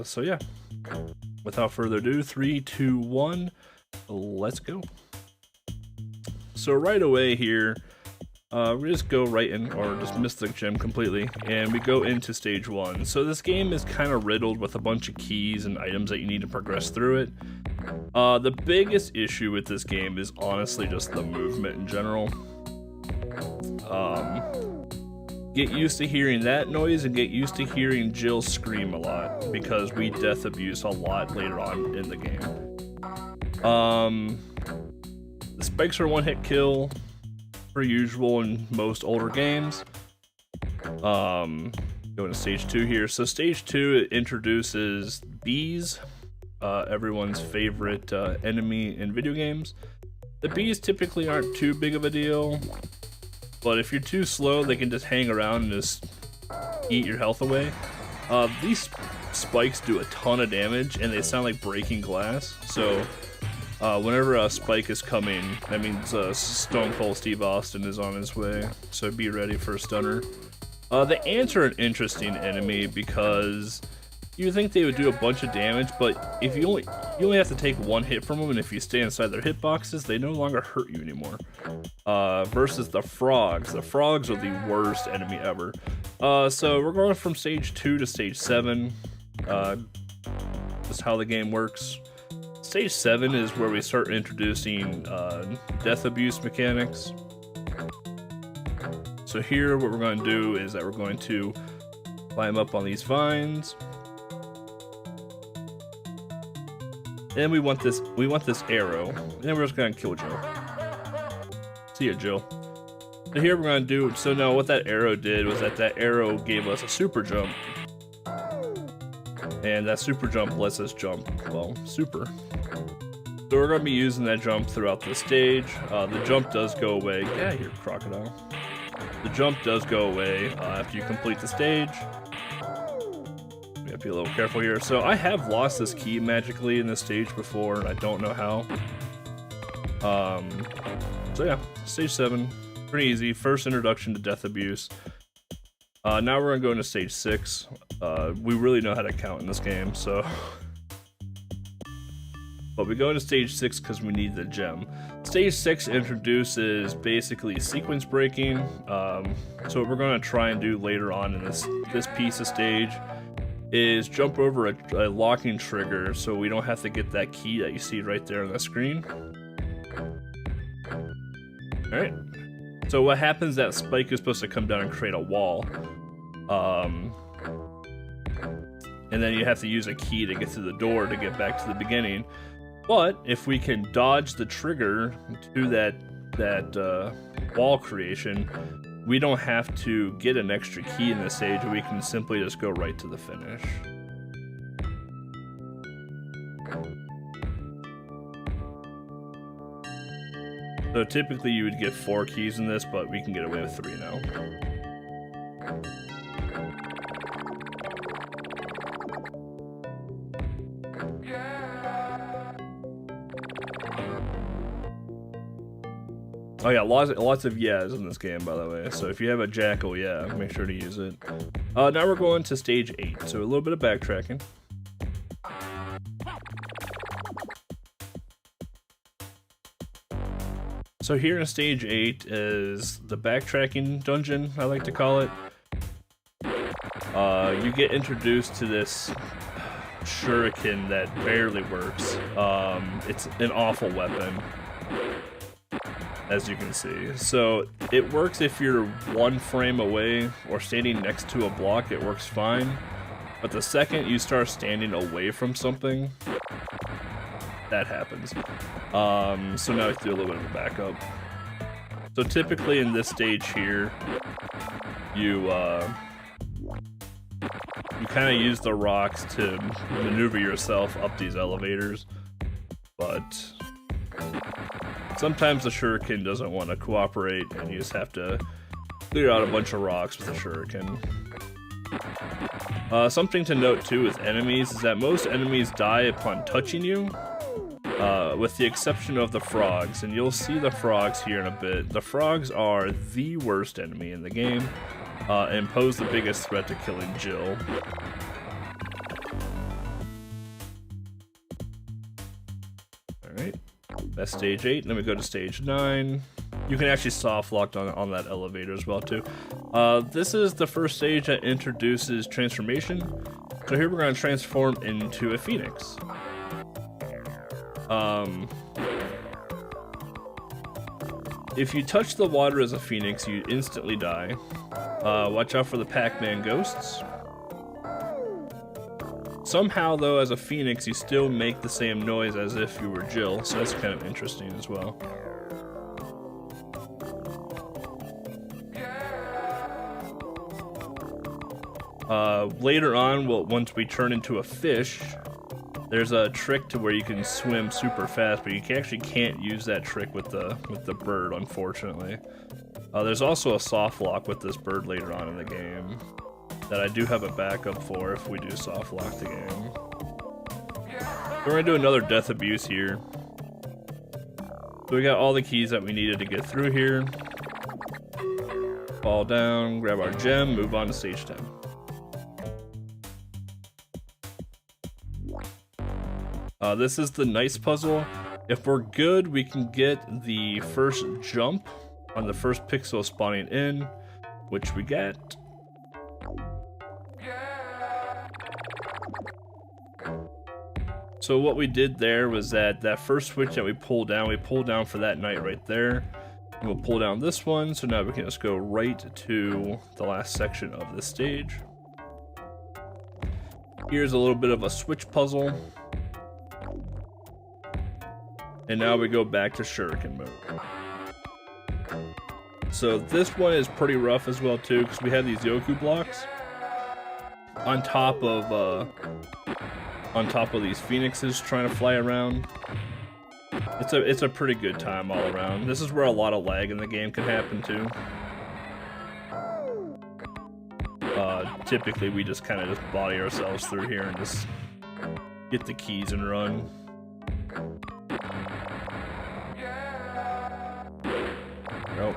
So yeah, without further ado, 3, 2, 1, let's go. So right away here, we just go right in, or just miss the gym completely, and we go into stage 1. So this game is kind of riddled with a bunch of keys and items that you need to progress through it. The biggest issue with this game is honestly just the movement in general. Get used to hearing that noise and get used to hearing Jill scream a lot, because we death abuse a lot later on in the game. The spikes are one-hit kill, per usual in most older games. Going to stage 2 here. So stage 2, it introduces bees, everyone's favorite enemy in video games. The bees typically aren't too big of a deal, but if you're too slow, they can just hang around and just eat your health away. These spikes do a ton of damage, and they sound like breaking glass. So whenever a spike is coming, that means Stone Cold Steve Austin is on his way. So be ready for a stunner. The ants are an interesting enemy because you would think they would do a bunch of damage, but if you only have to take one hit from them, and if you stay inside their hitboxes, they no longer hurt you anymore. Versus the frogs. The frogs are the worst enemy ever. So we're going from stage 2 to stage 7. That's how the game works. Stage 7 is where we start introducing death abuse mechanics. So here what we're going to do is that we're going to climb up on these vines. And we want this arrow, and then we're just gonna kill Jill. See ya, Jill. So here we're gonna do, so now what that arrow did was that arrow gave us a super jump. And that super jump lets us jump, well, super. So we're gonna be using that jump throughout the stage. The jump does go away. Get out of here, crocodile. The jump does go away after you complete the stage. We have to be a little careful here. So I have lost this key magically in this stage before, and I don't know how. So yeah, stage 7, pretty easy. First introduction to death abuse. Now we're gonna go into stage 6. We really know how to count in this game, so. But we go into stage 6 because we need the gem. Stage 6 introduces basically sequence breaking. So what we're gonna try and do later on in this piece of stage is jump over a locking trigger so we don't have to get that key that you see right there on the screen. Alright. So what happens, that spike is supposed to come down and create a wall. And then you have to use a key to get to the door to get back to the beginning. But if we can dodge the trigger to that wall creation, we don't have to get an extra key in this stage. We can simply just go right to the finish. So typically you would get 4 keys in this, but we can get away with 3 now. Oh yeah, lots of yeahs in this game, by the way. So if you have a jackal, yeah, make sure to use it. Now we're going to stage 8, so a little bit of backtracking. So here in stage 8 is the backtracking dungeon, I like to call it. You get introduced to this shuriken that barely works. It's an awful weapon, as you can see. So it works if you're 1 frame away or standing next to a block, it works fine. But the second you start standing away from something, that happens. So now we have to do a little bit of a backup. So typically in this stage here, you kind of use the rocks to maneuver yourself up these elevators, but sometimes the shuriken doesn't want to cooperate, and you just have to clear out a bunch of rocks with the shuriken. Something to note too with enemies is that most enemies die upon touching you, with the exception of the frogs, and you'll see the frogs here in a bit. The frogs are the worst enemy in the game, and pose the biggest threat to killing Jill. Alright, that's stage 8, and then we go to stage 9. You can actually soft lock on that elevator as well too. This is the first stage that introduces transformation. So here we're going to transform into a phoenix. If you touch the water as a phoenix, you instantly die. Watch out for the Pac-Man ghosts. Somehow, though, as a phoenix, you still make the same noise as if you were Jill, so that's kind of interesting as well. Later on, once we turn into a fish, there's a trick to where you can swim super fast, but you actually can't use that trick with the bird, unfortunately. There's also a soft lock with this bird later on in the game that I do have a backup for if we do soft lock the game. We're gonna do another death abuse here. So we got all the keys that we needed to get through here. Fall down, grab our gem, move on to stage 10. This is the nice puzzle. If we're good, we can get the first jump on the first pixel spawning in, which we get. So what we did there was that first switch that we pulled down for that night right there. And we'll pull down this one, so now we can just go right to the last section of this stage. Here's a little bit of a switch puzzle. And now we go back to shuriken mode. So this one is pretty rough as well too, because we have these Yoku blocks on top of these phoenixes trying to fly around. It's a pretty good time all around. This is where a lot of lag in the game can happen too. Typically we just kind of just body ourselves through here and just get the keys and run. Nope.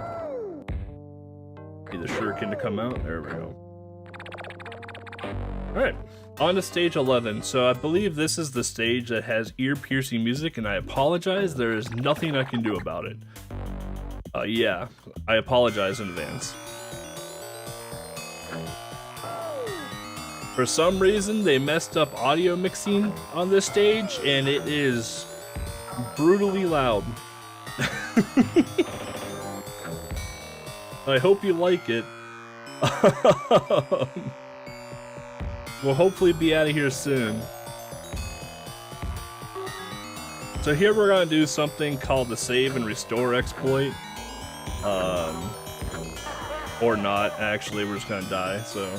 Need the shuriken to come out. There we go. Alright, on to stage 11. So I believe this is the stage that has ear-piercing music, and I apologize, there is nothing I can do about it. Yeah, I apologize in advance. For some reason, they messed up audio mixing on this stage, and it is brutally loud. I hope you like it. We'll hopefully be out of here soon. So here we're gonna do something called the save and restore exploit. Or not, actually, we're just gonna die, so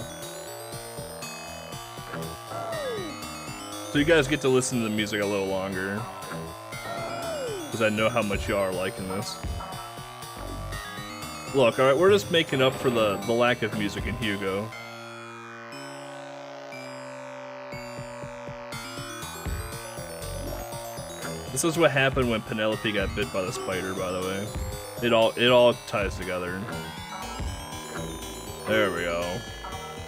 you guys get to listen to the music a little longer, because I know how much y'all are liking this. Look, alright, we're just making up for the lack of music in Hugo. This is what happened when Penelope got bit by the spider, by the way. It all ties together. There we go.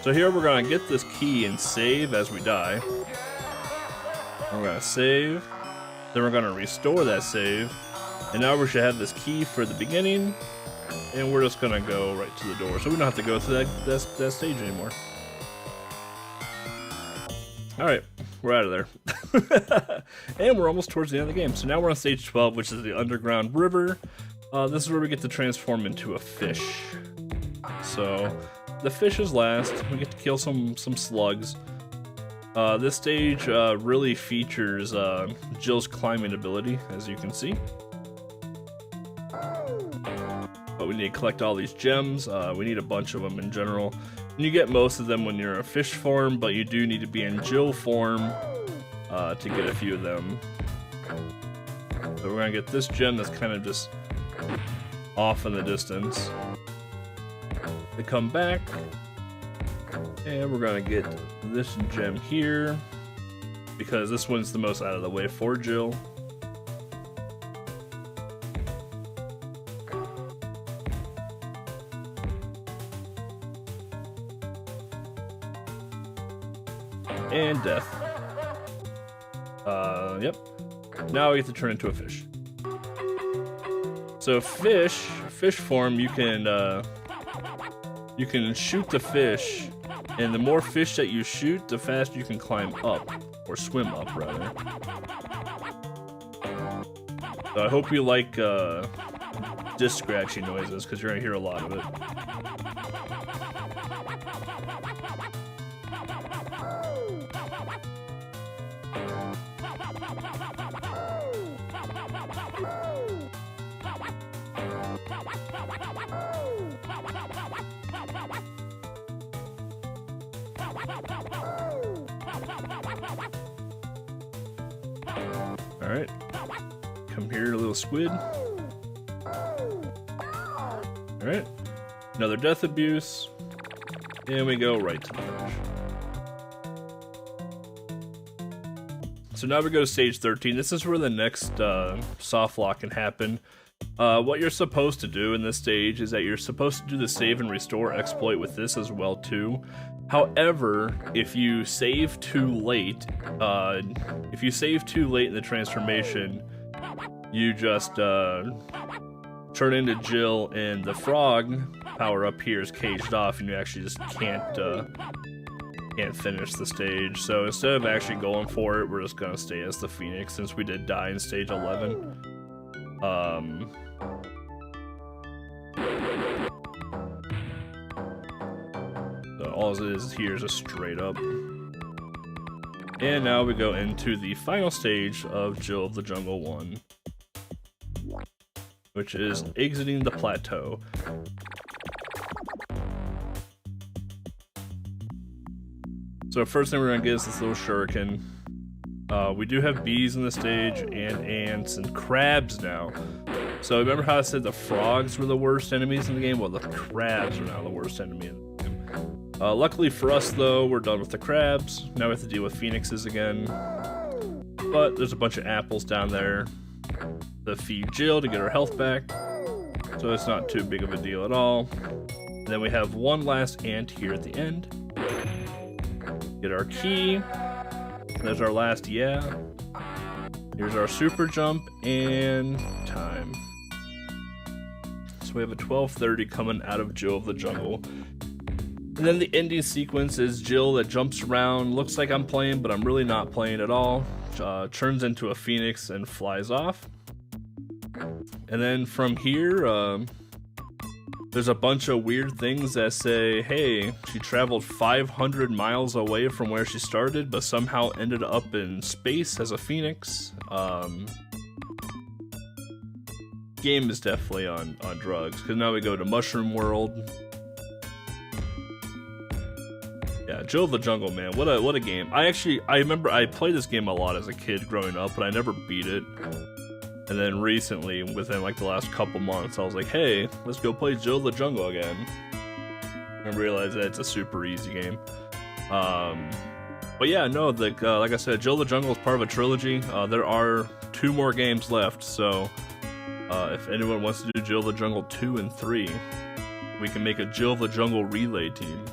So here we're gonna get this key and save as we die. We're gonna save, then we're gonna restore that save, and now we should have this key for the beginning, and we're just gonna go right to the door, so we don't have to go through that stage anymore. Alright, we're out of there. And we're almost towards the end of the game. So now we're on stage 12, which is the underground river. This is where we get to transform into a fish. So the fish is last. We get to kill some slugs. This stage really features Jill's climbing ability, as you can see. But we need to collect all these gems. We need a bunch of them in general. And you get most of them when you're in fish form, but you do need to be in Jill form to get a few of them. So we're gonna get this gem that's kind of just off in the distance. To come back, and we're gonna get this gem here because this one's the most out of the way for Jill. And death. Yep. Now we get to turn into a fish. So fish form, you can shoot the fish, and the more fish that you shoot, the faster you can climb up, or swim up rather. So I hope you like disc scratching noises, because you're gonna hear a lot of it. Alright. Come here, little squid. Alright. Another death abuse. And we go right to the finish. So now we go to stage 13. This is where the next soft lock can happen. What you're supposed to do in this stage is that you're supposed to do the save and restore exploit with this as well too. However, if you save too late, in the transformation, you just turn into Jill, and the frog power up here is caged off, and you actually just can't finish the stage. So instead of actually going for it, we're just gonna stay as the Phoenix since we did die in stage 11. So all it is here is a straight up. And now we go into the final stage of Jill of the Jungle 1, which is exiting the plateau. So first thing we're gonna get is this little shuriken. We do have bees in the stage, and ants, and crabs now. So remember how I said the frogs were the worst enemies in the game? Well, the crabs are now the worst enemy in the game. Luckily for us though, we're done with the crabs. Now we have to deal with phoenixes again. But there's a bunch of apples down there to feed Jill to get her health back. So it's not too big of a deal at all. And then we have one last ant here at the end. Get our key. There's our last yeah. Here's our super jump and time. So we have a 12:30 coming out of Jill of the Jungle. And then the ending sequence is Jill that jumps around. Looks like I'm playing, but I'm really not playing at all. Turns into a phoenix and flies off. And then from here, there's a bunch of weird things that say, hey, she traveled 500 miles away from where she started, but somehow ended up in space as a phoenix. Game is definitely on drugs, because now we go to Mushroom World. Yeah, Jill of the Jungle, man, what a game. I remember I played this game a lot as a kid growing up, but I never beat it. And then recently, within like the last couple months, I was like, hey, let's go play Jill of the Jungle again. And realized that it's a super easy game. But yeah, no, like I said, Jill of the Jungle is part of a trilogy. There are 2 more games left, so if anyone wants to do Jill of the Jungle 2 and 3, we can make a Jill of the Jungle relay team.